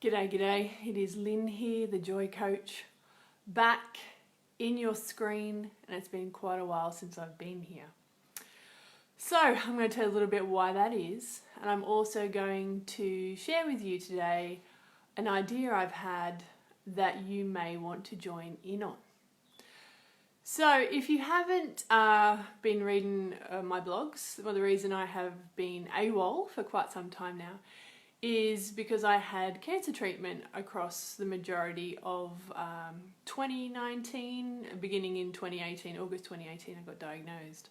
G'day, g'day. It is Lynn here, the Joy Coach, back in your screen, and it's been quite a while since I've been here. So I'm going to tell you a little bit why that is, and I'm also going to share with you today an idea I've had that you may want to join in on. So if you haven't been reading my blogs, well, the reason I have been AWOL for quite some time now is because I had cancer treatment across the majority of 2019, beginning in 2018, August 2018 I got diagnosed.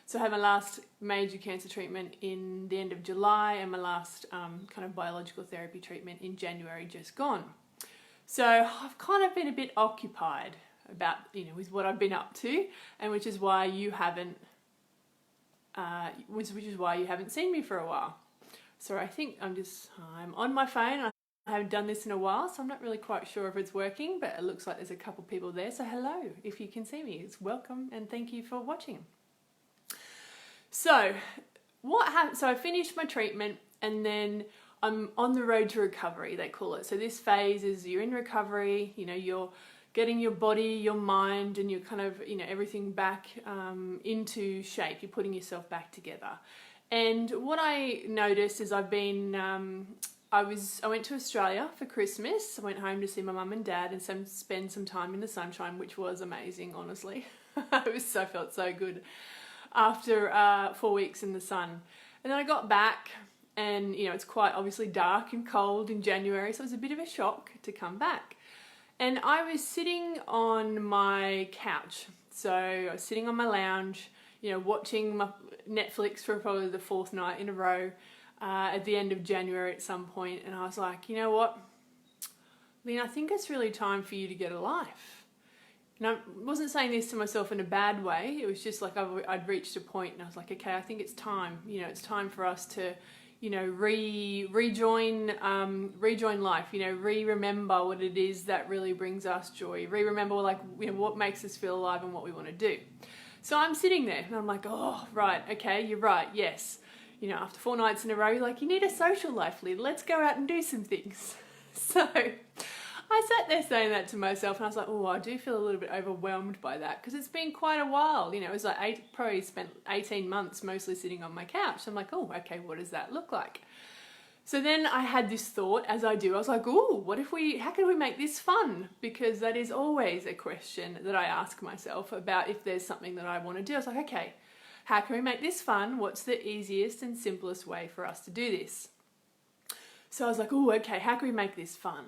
So I had my last major cancer treatment in the end of July and my last kind of biological therapy treatment in January just gone. So I've kind of been a bit occupied about, with what I've been up to, and which is why you haven't seen me for a while. So I think I'm on my phone. I haven't done this in a while, so I'm not really quite sure if it's working, but it looks like there's a couple people there. So hello, if you can see me, it's welcome and thank you for watching. So what happened? So I finished my treatment and then I'm on the road to recovery, they call it. So this phase is you're in recovery, you're getting your body, your mind, and you're kind of, everything back into shape. You're putting yourself back together. And what I noticed is I went to Australia for Christmas. I went home to see my mum and dad and spend some time in the sunshine, which was amazing, honestly. I felt so good after 4 weeks in the sun. And then I got back and, it's quite obviously dark and cold in January, so it was a bit of a shock to come back. And I was sitting on my couch. So I was sitting on my lounge, watching my Netflix for probably the fourth night in a row at the end of January at some point, and I was like, you know what, Lynn, I think it's really time for you to get a life. And I wasn't saying this to myself in a bad way. It was just like I'd reached a point and I was like, okay, I think it's time. It's time for us to, rejoin life. Remember what it is that really brings us joy. Remember what makes us feel alive and what we want to do. So I'm sitting there and I'm like, oh, right, okay, you're right, yes. After 4 nights in a row, you're like, you need a social life, Lynn. Let's go out and do some things. So I sat there saying that to myself and I was like, oh, I do feel a little bit overwhelmed by that because it's been quite a while. It was like probably spent 18 months mostly sitting on my couch. I'm like, oh, okay, what does that look like? So then I had this thought, as I do, I was like, oh, how can we make this fun? Because that is always a question that I ask myself about if there's something that I want to do. I was like, okay, how can we make this fun? What's the easiest and simplest way for us to do this? So I was like, oh, okay, how can we make this fun?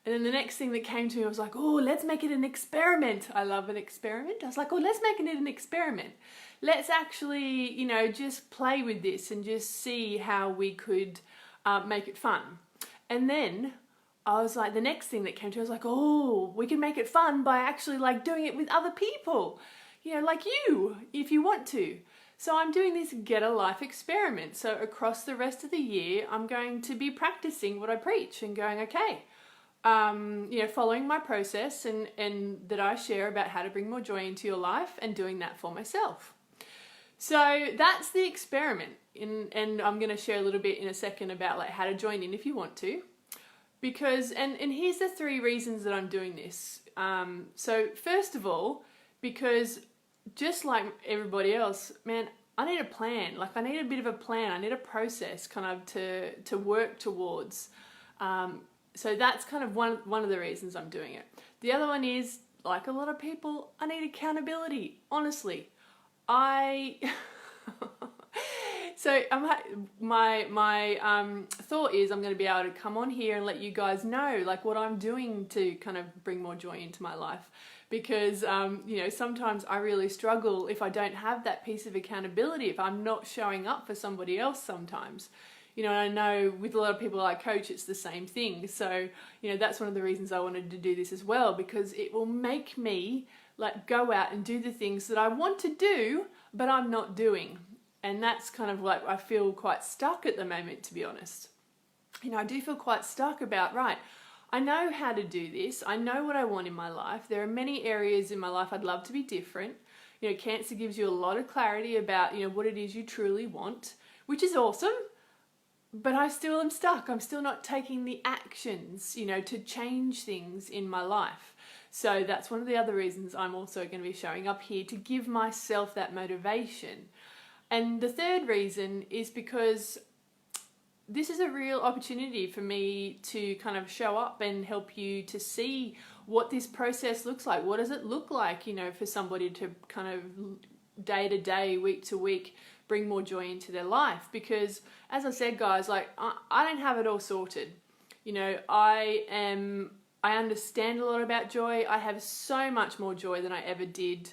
And then the next thing that came to me was like, oh, let's make it an experiment. I love an experiment. I was like, oh, let's make it an experiment. Let's actually, just play with this and just see how we could make it fun. And then I was like, the next thing that came to me, I was like, oh, we can make it fun by actually doing it with other people, like you, if you want to. So I'm doing this Get a Life experiment. So across the rest of the year, I'm going to be practicing what I preach and going, okay, following my process and that I share about how to bring more joy into your life and doing that for myself. So that's the experiment. And I'm going to share a little bit in a second about how to join in if you want to. Because, and here's the 3 reasons that I'm doing this. So first of all, because just like everybody else, man, I need a plan. I need a bit of a plan. I need a process kind of to work towards. So that's kind of one of the reasons I'm doing it. The other one is, like a lot of people, I need accountability. Honestly, So my thought is I'm going to be able to come on here and let you guys know what I'm doing to kind of bring more joy into my life. Because, sometimes I really struggle if I don't have that piece of accountability, if I'm not showing up for somebody else sometimes. And I know with a lot of people I coach, it's the same thing. So, that's one of the reasons I wanted to do this as well, because it will make me go out and do the things that I want to do, but I'm not doing. And that's kind of I feel quite stuck at the moment, to be honest. I do feel quite stuck about, right, I know how to do this. I know what I want in my life. There are many areas in my life I'd love to be different. Cancer gives you a lot of clarity about, what it is you truly want, which is awesome. but I still am stuck. I'm still not taking the actions, you know, to change things in my life. So that's one of the other reasons I'm also going to be showing up here, to give myself that motivation. And the third reason is because this is a real opportunity for me to kind of show up and help you to see what this process looks like. What does it look like, you know, for somebody to kind of day to day, week to week, bring more joy into their life? Because as I said, guys, like I don't have it all sorted. You know, I understand a lot about joy. I have so much more joy than I ever did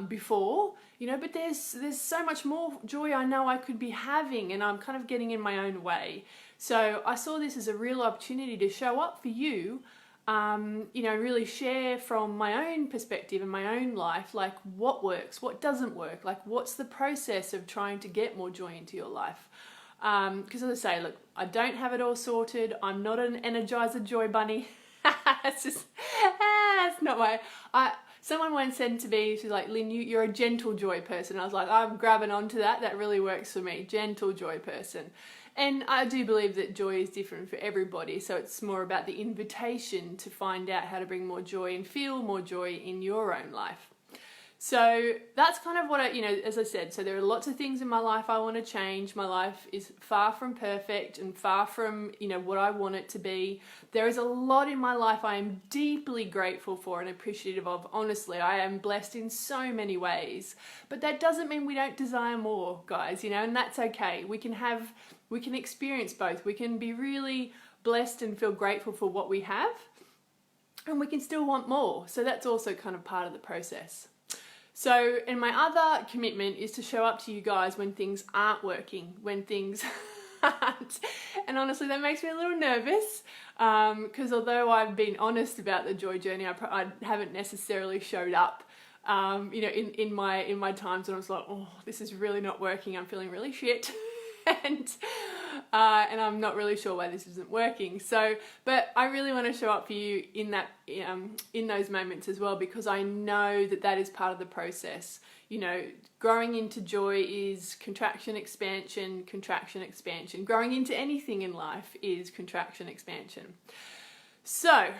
before, you know, but there's so much more joy I know I could be having, and I'm kind of getting in my own way. So I saw this as a real opportunity to show up for you, you know, really share from my own perspective and my own life, like what works, what doesn't work, like what's the process of trying to get more joy into your life. Because as I say, look, I don't have it all sorted. I'm not an Energizer Joy Bunny. It's just, it's not my... Someone once said to me, she's like, Lynn, you're a gentle joy person. I was like, I'm grabbing onto that. That really works for me. Gentle joy person. And I do believe that joy is different for everybody. So it's more about the invitation to find out how to bring more joy and feel more joy in your own life. So that's kind of what I, you know, as I said, so there are lots of things in my life I want to change. My life is far from perfect and far from, you know, what I want it to be. There is a lot in my life I am deeply grateful for and appreciative of. Honestly, I am blessed in so many ways, but that doesn't mean we don't desire more, guys, you know, and that's okay. We can experience both. We can be really blessed and feel grateful for what we have, and we can still want more. So that's also kind of part of the process. So, and my other commitment is to show up to you guys when things aren't working, when things aren't. And honestly, that makes me a little nervous because although I've been honest about the joy journey, I haven't necessarily showed up, you know, in my times when I was like, oh, this is really not working. I'm feeling really shit. And I'm not really sure why this isn't working. So, but I really want to show up for you in that, in those moments as well, because I know that that is part of the process. You know, growing into joy is contraction, expansion, contraction, expansion. Growing into anything in life is contraction, expansion. So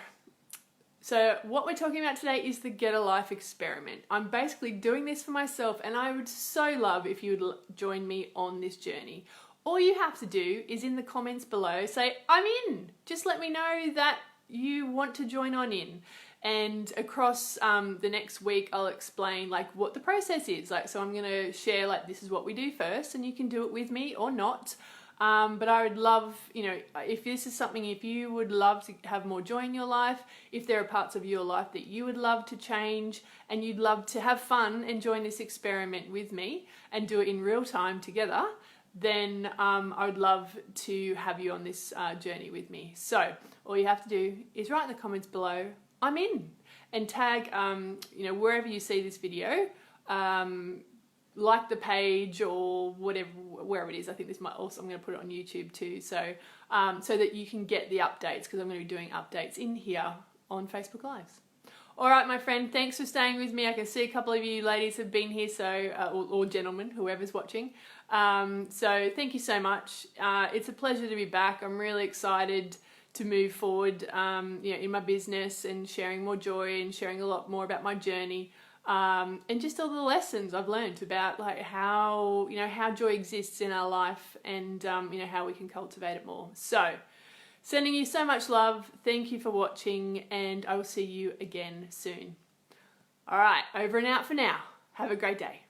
what we're talking about today is the Get a Life experiment. I'm basically doing this for myself, and I would so love if you would join me on this journey. All you have to do is in the comments below say, I'm in. Just let me know that you want to join on in. And across the next week, I'll explain like what the process is. Like, so I'm going to share like, this is what we do first, and you can do it with me or not. But I would love, you know, if this is something, if you would love to have more joy in your life, if there are parts of your life that you would love to change and you'd love to have fun and join this experiment with me and do it in real time together, then I would love to have you on this journey with me. So all you have to do is write in the comments below, I'm in, and tag, you know, wherever you see this video, like the page or whatever, wherever it is. I think this might also, I'm going to put it on YouTube too. So, so that you can get the updates, because I'm going to be doing updates in here on Facebook Lives. All right, my friend, thanks for staying with me. I can see a couple of you ladies have been here, so or gentlemen, whoever's watching. So thank you so much. It's a pleasure to be back. I'm really excited to move forward, you know, in my business and sharing more joy and sharing a lot more about my journey. And just all the lessons I've learned about like how, you know, how joy exists in our life and, you know, how we can cultivate it more. So sending you so much love. Thank you for watching, and I will see you again soon. All right, over and out for now. Have a great day.